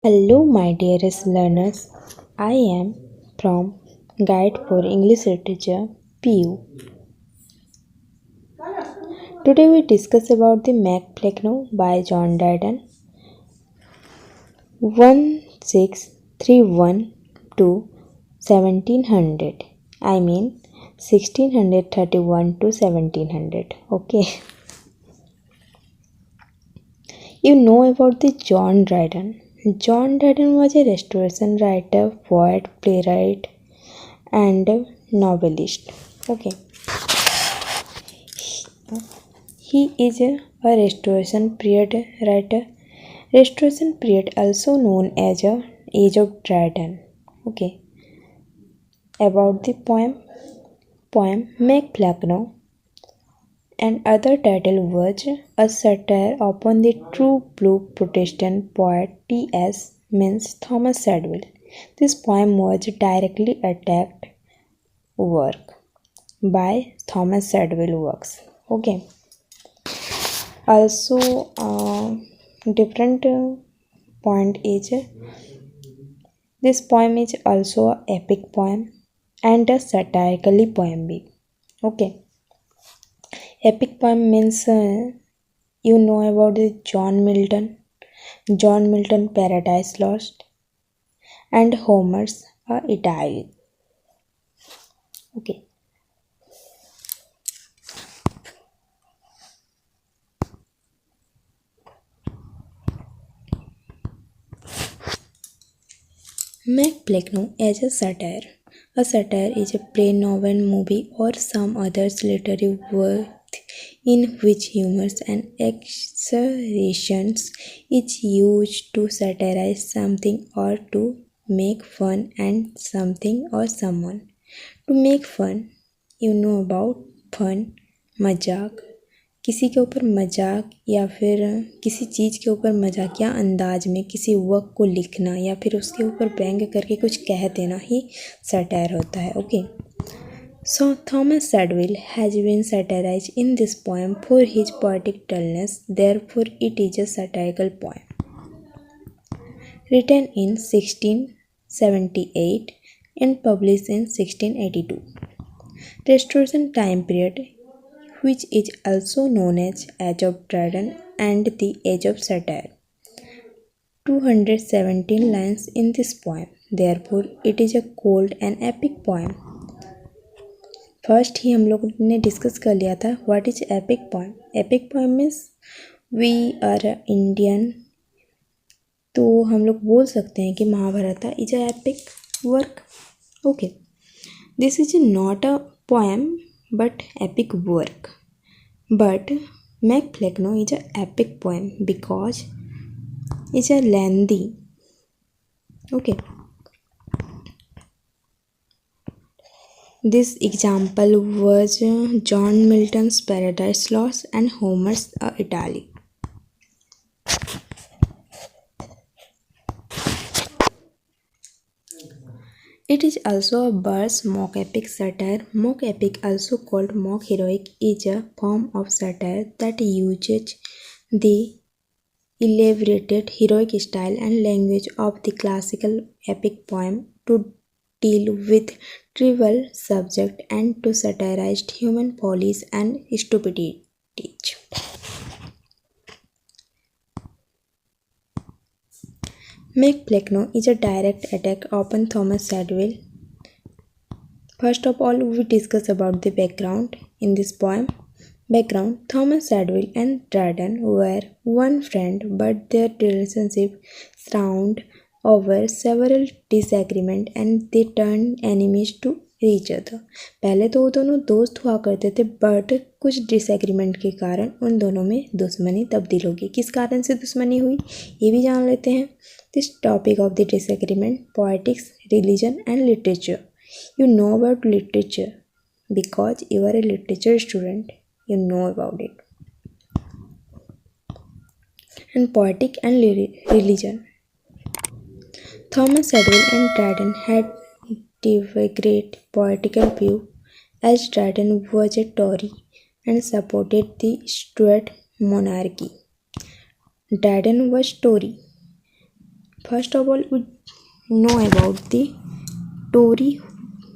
Hello, my dearest learners. I am from Guide for English Literature PU. Today we discuss about the Macplacno by John Dryden 1631 to 1700. I mean 1631 to 1700. Okay. You know about the John Dryden. John Dryden was a restoration writer, poet, playwright, and novelist. Okay, he is a Restoration period writer. Restoration period, also known as a Age of Dryden. Okay, about the poem Macplacno and other title was a satire upon the true blue Protestant poet T.S. means Thomas Sadwell. This poem was directly attacked work by Thomas Sadwell works. Okay. Also, different point is this poem is also a epic poem and a satirically poem. Okay. Epic poem means you know about the John Milton Paradise Lost, and Homer's Italy. Okay. Macplacno as a satire. A satire is a play, novel, movie, or some other literary work in which humor and exaggerations is used to satirize something or to make fun and something or someone. To make fun, you know about fun, मजाक, किसी के ऊपर मजाक या फिर किसी चीज़ के ऊपर मजाकिया अंदाज में किसी वर्क को लिखना या फिर उसके ऊपर व्यंग करके कुछ कह देना ही सटायर होता है. Okay. So Thomas Sadwell has been satirized in this poem for his poetic dullness, therefore it is a satirical poem. Written in 1678 and published in 1682. Restoration time period, which is also known as Age of Dryden and the Age of Satire. 217 lines in this poem, therefore it is a cold and epic poem. First ही हम लोग ने discuss कर लिया था what is epic poem. Epic poem means we are Indian, तो हम लोग बोल सकते हैं कि Mahabharata is a epic work. Okay, this is not a poem but epic work. But Macplacno is a epic poem because it's a lengthy. Okay. This example was John Milton's Paradise Lost and Homer's Italy. It is also a verse mock epic satire. Mock epic, also called mock heroic, is a form of satire that uses the elaborated heroic style and language of the classical epic poem to deal with trivial subject and to satirize human follies and stupidity. Macplacno is a direct attack upon Thomas Sadwell. First of all, we discuss about the background in this poem. Background: Thomas Sadwell and Dryden were one friend, but their relationship surrounded over several disagreements and they turned enemies to each other. पहले तो वो दोनों दोस्त हुआ करते थे, but कुछ disagreement के कारण उन दोनों में दुश्मनी तब्दील हो गई. किस कारण से दुश्मनी हुई ये भी जान लेते हैं. This topic of the disagreement: politics, religion and literature. You know about literature because you are a literature student. You know about it. And poetic and religion. Thomas Sadwell and Dryden had divergent political view, as Dryden was a Tory and supported the Stuart monarchy. Dryden was Tory. First of all, we know about the Tory.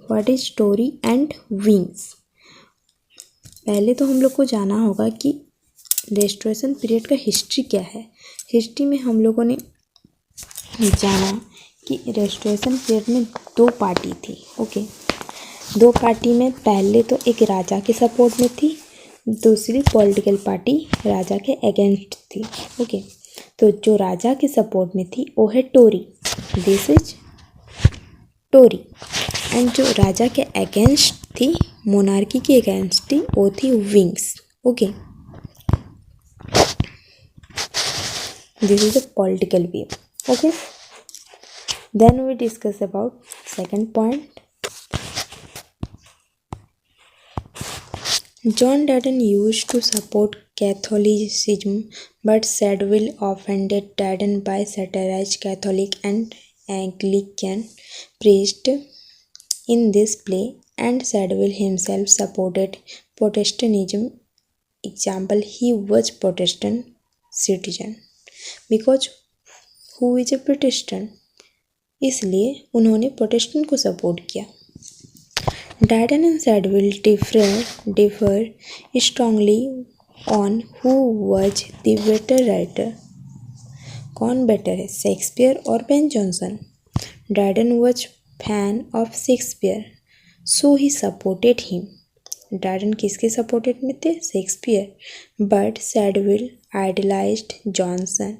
What is Tory and Wings? पहले तो हम लोग को जाना होगा कि restoration period का history क्या है। हिस्ट्री में हम लोगों ने जाना कि रेस्टोरेशन पीरियड में दो पार्टी थी। ओके, दो पार्टी में पहले तो एक राजा के सपोर्ट में थी, दूसरी पॉलिटिकल पार्टी राजा के अगेंस्ट थी। ओके, तो जो राजा के सपोर्ट में थी वो है Tory, this is Tory. And जो राजा के अगेंस्ट थी, मोनार्की के अगेंस्ट थी, वो थी wings. Okay, this is a political view. Okay, then we discuss about second point. John Dryden used to support Catholicism, but Sackville offended Dryden by satirizing Catholic and Anglican priests in this play, and Sackville himself supported Protestantism. Example, he was Protestant citizen because who is a Protestant? इसलिए उन्होंने Protestant को support किया। Dryden and Sackville differ strongly on who was the better writer. कौन better है, Shakespeare और Ben Jonson? Dryden was fan of Shakespeare, so he supported him. Dryden किसके supported में थे? Shakespeare. But Sackville idolized Johnson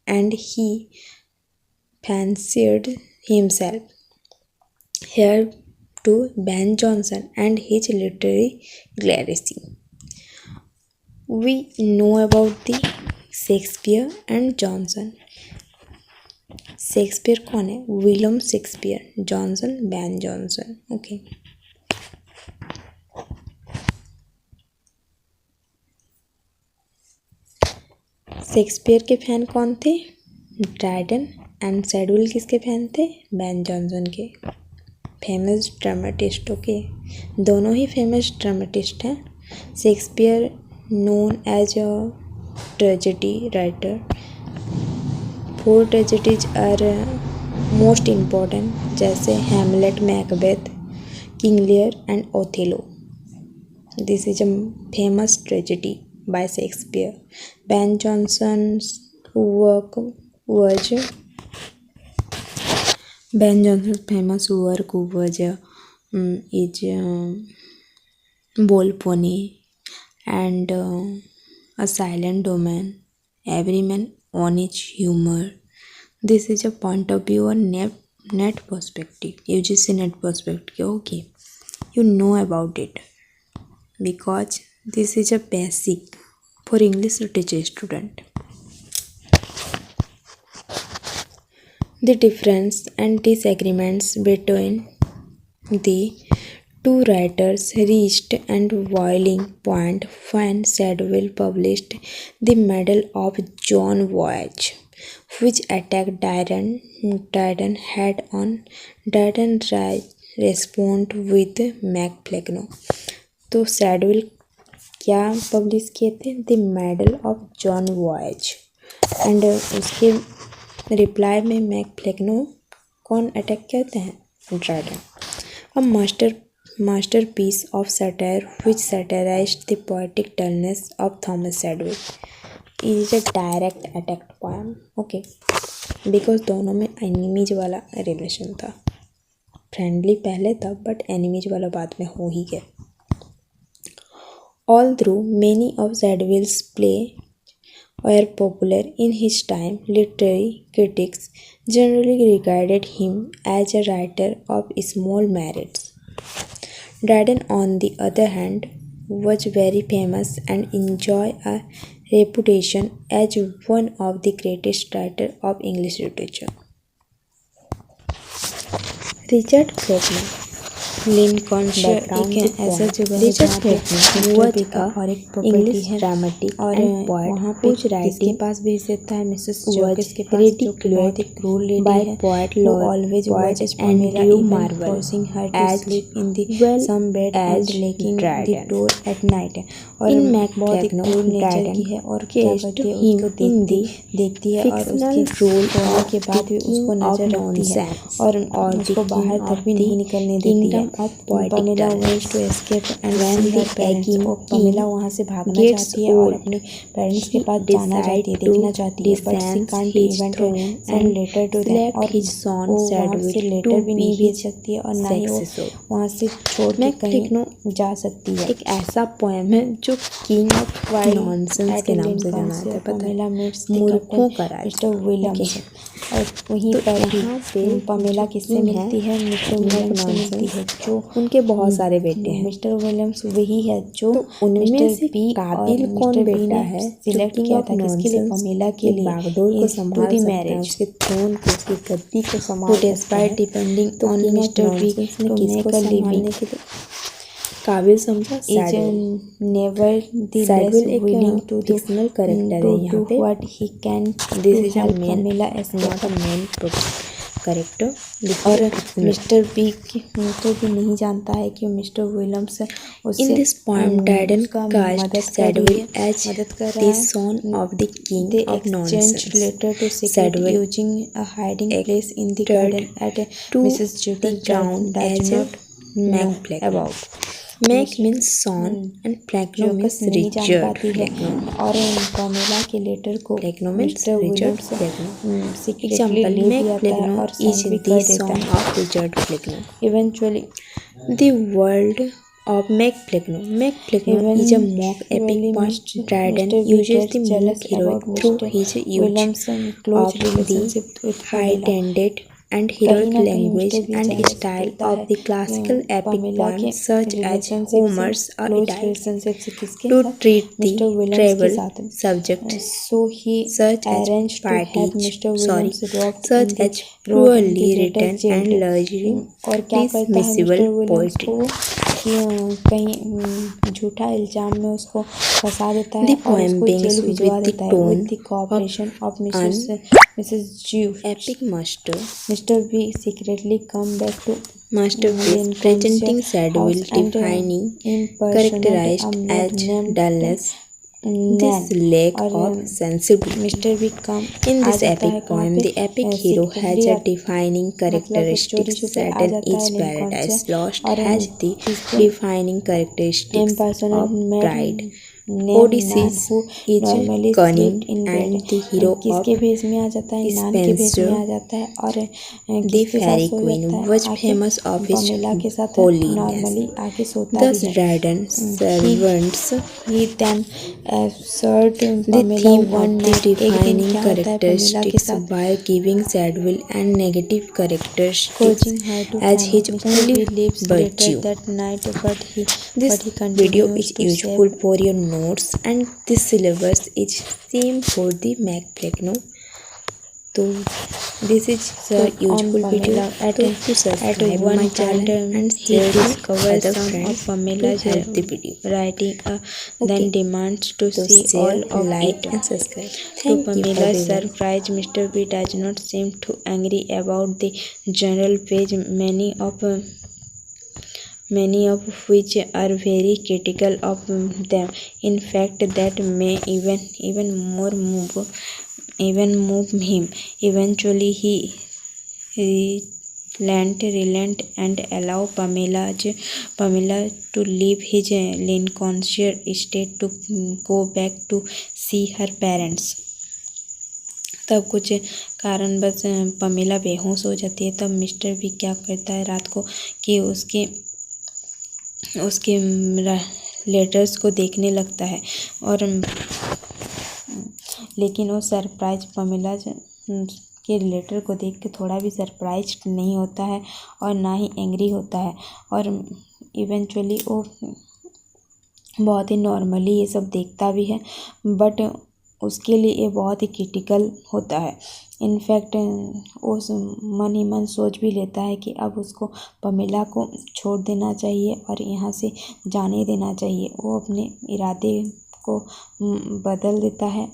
and he fancied himself here to Ben Jonson and his literary literacy. We know about the Shakespeare and Johnson. Shakespeare कौन है? William Shakespeare. Jonson Ben Jonson. Okay, Shakespeare के fan कौन थे? Dryden. And Shadwell किसके fan थे? Ben Jonson के. Famous dramatist. Okay, दोनों ही फेमस ड्रामेटिस्ट हैं. Shakespeare known as a tragedy writer. 4 tragedies are most important, जैसे Hamlet, Macbeth, King Lear and Othello. This is a famous tragedy by Shakespeare. Ben Jonson's work was Ben Jonson's famous work was is Volpone and A Silent Domain, Every Man on Its Humor. This is a point of view or net perspective. UGC net perspective. Okay, you know about it because this is a basic for English literature student. The difference and disagreements between the two writers reached a boiling point when Sackville published The Medal of John Voyage, which attacked Dryden head-on. Dryden responded with Macplacno. तो सैडविल क्या publish किए थे? The medal of John Bayes. And उसके reply में MacFlecknoe कौन attack करते हैं? Dryden. A masterpiece of satire which satirized the poetic dullness of Thomas Shadwell. Is a direct attack poem. Okay, because दोनों में एनिमीज वाला रिलेशन था. Friendly पहले था बट एनिमीज वाला बाद में हो ही गया. Although many of Sackville's plays were popular in his time, literary critics generally regarded him as a writer of small merits. Dryden, on the other hand, was very famous and enjoyed a reputation as one of the greatest writers of English literature. Richard Faulkner. लिंकॉनशायर Background एक the ऐसा poem. जगह है Richard जहाँ पे Fleetwood mister was B का a और एक property English है dramatic और and poet वहाँ पे whose किसके writing पास भेज देता है मिसेस was जर्किस के पास, जो कि बहुत ही ridiculed क्रूर लेडी by है, poet who Lord always poet watches Pamela Andrew even Marvell forcing her to as sleep in the well some bed and as locking the Dryden. door at night। और In बहुत ही Macbeth, क्रूर nature Dryden की है और क्या cast करती है, him उसको in देखती है और fictional उसके role सोने of के the बाद भी king उसको of नजर रखती है nonsense और or the उसको king बाहर तक of भी the नहीं निकलने देती है। kingdom of poetic Pamela talent. wants to escape and When see the her parents। aching और king पमेला वहाँ से भागना gets चाहती है और old, अपने पेरेंट्स के he पास जाना decides चाहती है, to देखना चाहती है, but she descend can't his even throne send and letter to them. select और his son वो वहाँ से Sedgwick लेटर to भी be नहीं भेज his सकती है और ना ही वो successor. वहाँ से छोड़ के कहीं मैकक्लेकनो जा सकती है। एक ऐसा पोएम है जो किंग ऑफ नॉनसेंस के नाम से जाना जाता है, पता पमेला है, मीट्स मूर्खों का राजा। Mister Williams. और वहीं तो पर यहाँ पे ही पमेला जो किससे king मिलती है, मिस्टर king of विलियम्स से मिलती nonsense, है, जो उनके बहुत सारे बेटे हैं। मिस्टर विलियम्स वही है जो तो उनमें मिस्टर से बी और काबिल कौन मिस्टर बी बेटा ने है जो सिलेक्ट किंग किया ऑफ था, किसके लिए, नॉनसेंस पमेला के के लिए, बागडोर को टू संभाल द सकता है, मैरिज। उसके थ्रोन को, उसकी गद्दी को who संभाल सकता despite है। depending तो on king of Mr. B nonsense ने to किसको make a living संभालने के लिए काबिल समझा? is सैडविल। nevertheless सैडविल एक willing to do fictional character है यहाँ पे। what he can this to is a help main Pamela escape। Not a main character. और मिस्टर बी तो भी नहीं जानता है कि मिस्टर विलियम्स उससे In this poem, Dryden उसका cast मदद कर Sedgwick as मदद कर रहा the है। son of the king They of exchanged nonsense. letter to secret Sedgwick using a hiding place in the entered garden at to Mrs. the Jacobs crown does as a not know Macbeth. about। Mac means son and Placno means जोकस नहीं जान Richard पाती है Placno. और Pamela के letter को Placno means mister Richard Williams Placno. Secretly Example: ले Mac भी आता है Placno और is सेंड भी the कर देता son है। of Richard Placno. Eventually The world of Mac Placno. Mac Placno is a mock epic poem. Dryden uses the mock heroic through his use Williams close of relationship the with Pamela. high-handed and कहीं heroic ना कहीं language mister B and jealous style होता of है the classical epic Pamela के poems such as relationship से, Homer's close Iliad relationship से किसके to साथ, treat मिस्टर the विलियम्स के tribal साथ। subjects so he such as arranged to have mister Williams dropped in such the as road in the poorly letter written and jailed. largely और क्या करता है mister dismissible Williams poetry. को कि कहीं झूठा इल्जाम में उसको फंसा देता है The और poem उसको begins जेल भिजवा with the देता है tone with the cooperation of an Mrs Jew. epic master. Mister B secretly come back to Masterpiece presenting Sedgwick defining characterized as dullness, this lack of sensibility. Mister B come In आ this जाता है epic कहाँ poem, पे, the epic hero has a defining मतलब characteristic. चोरी छुपे आ Satan जाता is है लिंकॉन paradise से lost और has the defining characteristics impersonal of mad pride. Name नान Odysseus who is normally cunning sleep in and bed. the hero of किसके भेष में आ जाता है, नान के भेष में Spenser, आ जाता है और the किसके साथ fairy सो queen, जाता है, was आके famous of his पमेला के साथ holiness. नॉर्मली आके सोता Thus, भी है। Dryden servants ही देन सर्ट the Pamela theme one of the night. एक दिन defining क्या होता है पमेला के characteristics साथ, by giving Sedgwick and negative characteristics coaching her to as famine। his Mr. only B leaves later virtue. that night This but he video continues is to useful save। for your notes and this syllabus is same for the Macbeth. So this is a useful video to subscribe one my point channel and he share with discovers other some of friends to Pamela's help the video. writing, then Okay. demands to So see share, all of like it। and subscribe. To Thank you Pamela's everyone. surprise, Mr. B does not seem too angry about the general page, many of which are very critical of them. In fact, that may even move him. Eventually, he relent and allow Pamela to leave his Lincolnshire estate to go back to see her parents। तब कुछ कारण बस Pamela बेहोश हो जाती है। तब mister भी क्या करता है रात को कि उसके लेटर्स को देखने लगता है और लेकिन वो सरप्राइज पमेला के लेटर को देख के थोड़ा भी सरप्राइज नहीं होता है और ना ही एंग्री होता है और इवेंचुअली वो बहुत ही नॉर्मली ये सब देखता भी है। बट उसके लिए ये बहुत ही क्रिटिकल होता है। इनफैक्ट उस मन ही मन सोच भी लेता है कि अब उसको पमेला को छोड़ देना चाहिए और यहाँ से जाने देना चाहिए। वो अपने इरादे को बदल देता है,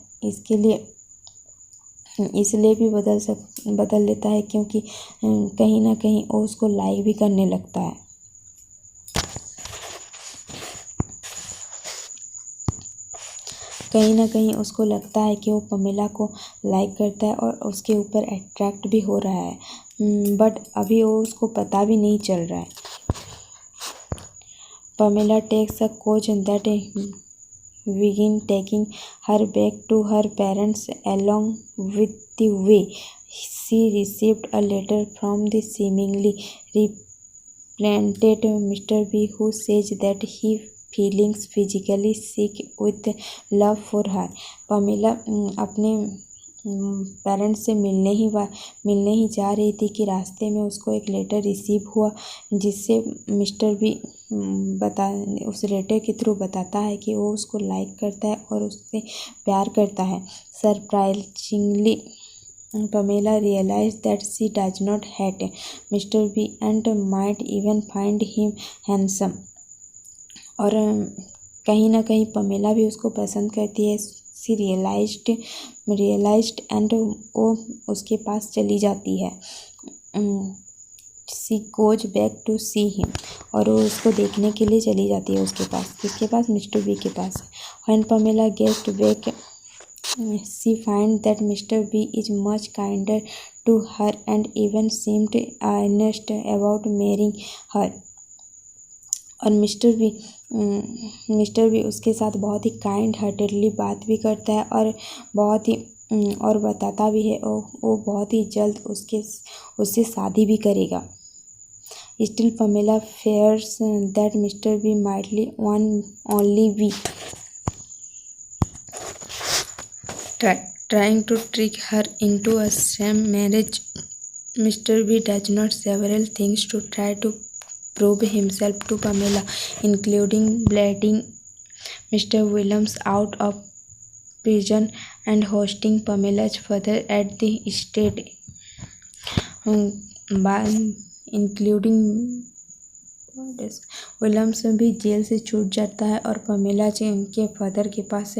इसलिए भी बदल लेता है क्योंकि कहीं ना कहीं वो उसको लाइक भी करने लगता है। कहीं ना कहीं उसको लगता है कि वो पमेला को लाइक करता है और उसके ऊपर अट्रैक्ट भी हो रहा है, बट अभी वो उसको पता भी नहीं चल रहा है। Pamela takes a coach that begin taking her back to her parents. Along with the way, she received a letter from the seemingly repentant Mr. B, who says that he feelings physically sick with love for her. Pamela अपने parents से मिलने ही जा रही थी कि रास्ते में उसको एक लेटर रिसीव हुआ, जिससे मिस्टर बी उस लेटर के थ्रू बताता है कि वो उसको लाइक करता है और उससे प्यार करता है। Surprisingly Pamela realise that she does not hate mister B and might even find him handsome. और कहीं ना कहीं पमेला भी उसको पसंद करती है। सी रियलाइज्ड एंड वो उसके पास चली जाती है। She goes back to see him, और वो उसको देखने के लिए चली जाती है उसके पास। किसके पास? मिस्टर बी के पास। When Pamela gets back she find that mister B is much kinder to her and even seemed earnest about marrying her. और मिस्टर बी उसके साथ बहुत ही काइंड हार्टेडली बात भी करता है और बताता भी है वो बहुत ही जल्द उससे शादी भी करेगा। Still Pamela fears that mister B mightily only be trying to trick her into a same marriage. Mr. B does not several things to try to prove himself to Pamela, including letting Mr. Williams out of prison and hosting Pamela's father at the estate, including Williams भी jail से छूट जाता है और Pamela के father के पास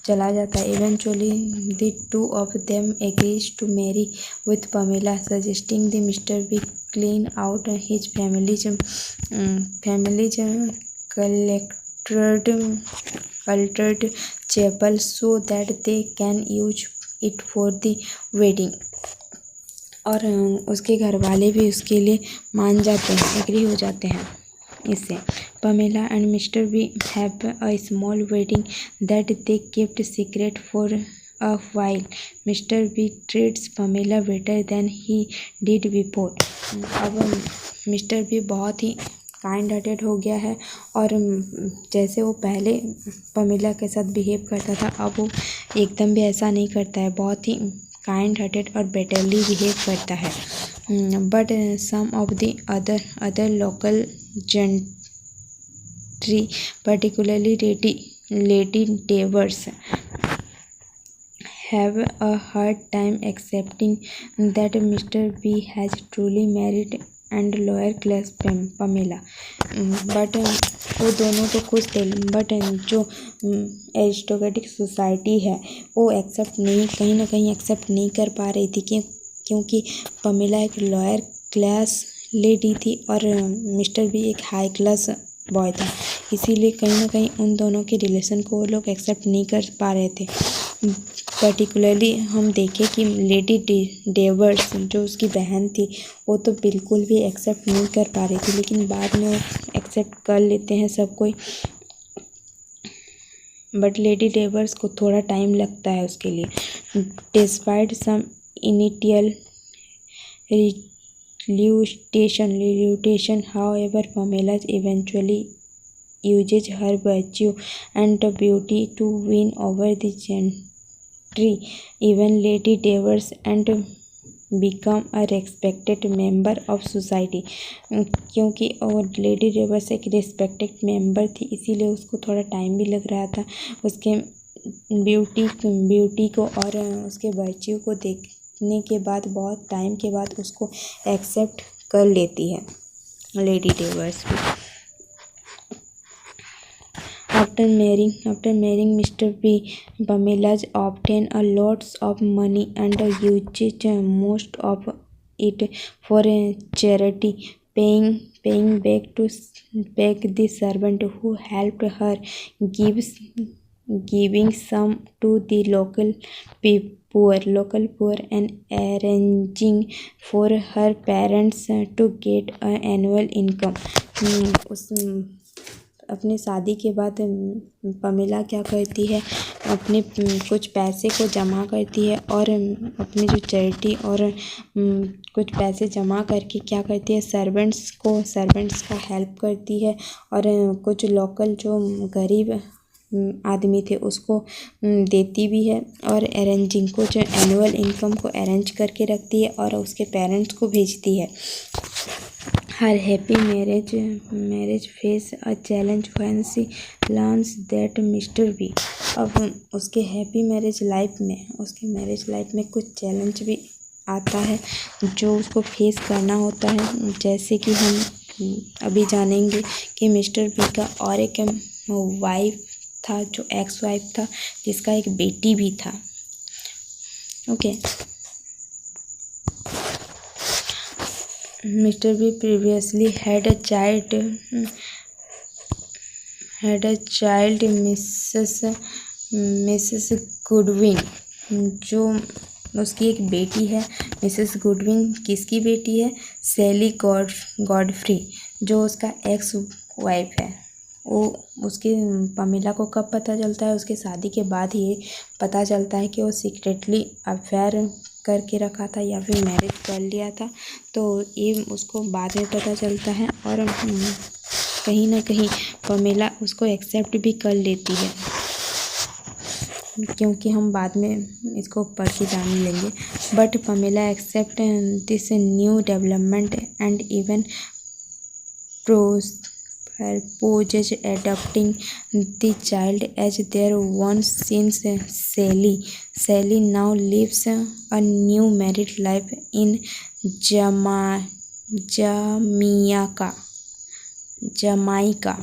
चला जाता है। Eventually the two of them agrees to marry with Pamela, suggesting the mister B clean out his families cultured chapel so that they can use it for the wedding. और उसके घर वाले भी उसके लिए मान जाते हैं, एग्री हो जाते हैं इससे। Pamela and mister B have a small wedding that they kept secret for a while. Mister B treats Pamela better than he did before. अब मिस्टर बी बहुत ही काइंड हार्टेड हो गया है और जैसे वो पहले पमेला के साथ बिहेव करता था, अब वो एकदम भी ऐसा नहीं करता है, बहुत ही काइंड हार्टेड और बेटरली बिहेव करता है। But some of the other local gentry, particularly Lady Davers, have a hard time accepting that Mr. B has truly married and lower class Pamela. But वो दोनों तो खुश थे, बट जो aristocratic society है वो कहीं ना कहीं एक्सेप्ट नहीं कर पा रही थी क्योंकि पमेला एक लोअर क्लास लेडी थी और मिस्टर बी एक हाई क्लास बॉय था। इसीलिए कहीं ना कहीं उन दोनों के रिलेशन को वो लोग एक्सेप्ट नहीं कर पा रहे थे। पर्टिकुलरली हम देखें कि लेडी डेवर्स जो उसकी बहन थी वो तो बिल्कुल भी एक्सेप्ट नहीं कर पा रही थी, लेकिन बाद में वो एक्सेप्ट कर लेते हैं सब कोई। बट लेडी डेवर्स को थोड़ा टाइम लगता है उसके लिए। Despite some initial reluctation, however, Pamela eventually uses her virtue and beauty to win over the gentry, even Lady Davers, and become a respected member of society. क्योंकि और लेडी डेवर्स एक respected member थी, इसीलिए उसको थोड़ा टाइम भी लग रहा था उसके ब्यूटी को और उसके वर्च्यू को देखने के बाद बहुत टाइम के बाद उसको एक्सेप्ट कर लेती है लेडी डेवर्स भी। After marrying Mr. B, Pamela obtained a lots of money and used most of it for charity, paying back the servant who helped her, giving some to the local poor, and arranging for her parents to get an annual income. अपनी शादी के बाद Pamela क्या करती है, अपने कुछ पैसे को जमा करती है और अपनी जो चैरिटी और कुछ पैसे जमा करके क्या करती है, सर्वेंट्स का हेल्प करती है और कुछ लोकल जो गरीब आदमी थे उसको देती भी है और अरेंजिंग कुछ एनुअल इनकम को अरेंज करके रखती है और उसके पेरेंट्स को भेजती है। Her happy marriage face a challenge when she learns that Mr. B, अब उसके मैरिज लाइफ में कुछ चैलेंज भी आता है जो उसको फेस करना होता है, जैसे कि हम अभी जानेंगे कि मिस्टर बी का और एक वाइफ था जो एक्स वाइफ था जिसका एक बेटी भी था। Okay. Mr. B previously had a child, Mrs. Goodwin, जो उसकी एक बेटी है। मिसेस गुडविन किसकी बेटी है? सैली गॉडफ्री, जो उसका एक्स वाइफ है। वो उसके पमेला को कब पता चलता है? उसके शादी के बाद ही पता चलता है कि वो सीक्रेटली अफेयर करके रखा था या फिर मैरिज कर लिया था, तो ये उसको बाद में पता चलता है और कहीं ना कहीं पमेला उसको एक्सेप्ट भी कर लेती है, क्योंकि हम बाद में इसको पढ़ के जान लेंगे। But Pamela accept this new development and even proposes adopting the child as their own since Sally now lives a new married life in Jamaica.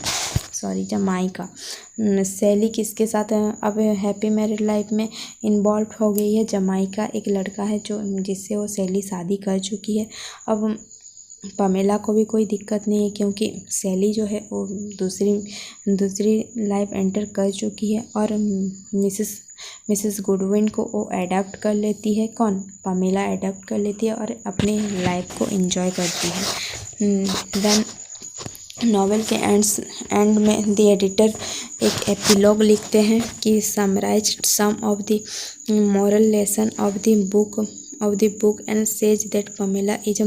Sally किसके साथ अब हैप्पी मैरिड लाइफ में इन्वॉल्व हो गई है? जमाइका एक लड़का है जो जिससे वो सैली शादी कर चुकी है। अब पमेला को भी कोई दिक्कत नहीं है क्योंकि सैली जो है वो दूसरी लाइफ एंटर कर चुकी है और मिसेस गुडविन को वो अडॉप्ट कर लेती है। कौन? पमेला अडॉप्ट कर लेती है और अपनी लाइफ को एंजॉय करती है। देन नॉवेल के एंड में द एडिटर एक एपिलॉग लिखते हैं कि summarise some of the moral lesson of the book and says that Pamela is a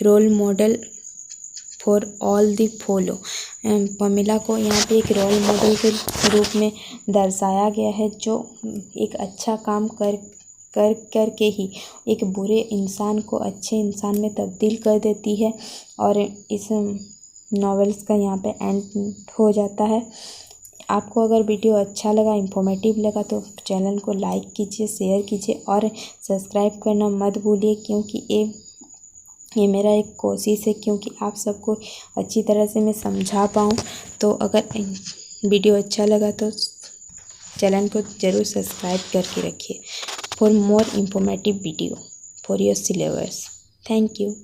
role model for all the follow। Pamela को यहाँ पे एक रोल मॉडल के रूप में दर्शाया गया है जो एक अच्छा काम करके ही एक बुरे इंसान को अच्छे इंसान में तब्दील कर देती है। और इस नॉवेल्स का यहाँ पे एंड हो जाता है। आपको अगर वीडियो अच्छा लगा, इन्फॉर्मेटिव लगा तो चैनल को लाइक कीजिए, शेयर कीजिए और सब्सक्राइब करना मत भूलिए, क्योंकि ये मेरा एक कोशिश है क्योंकि आप सबको अच्छी तरह से मैं समझा पाऊँ। तो अगर वीडियो अच्छा लगा तो चैनल को ज़रूर सब्सक्राइब करके रखिए for more informative video for your syllabus. Thank you.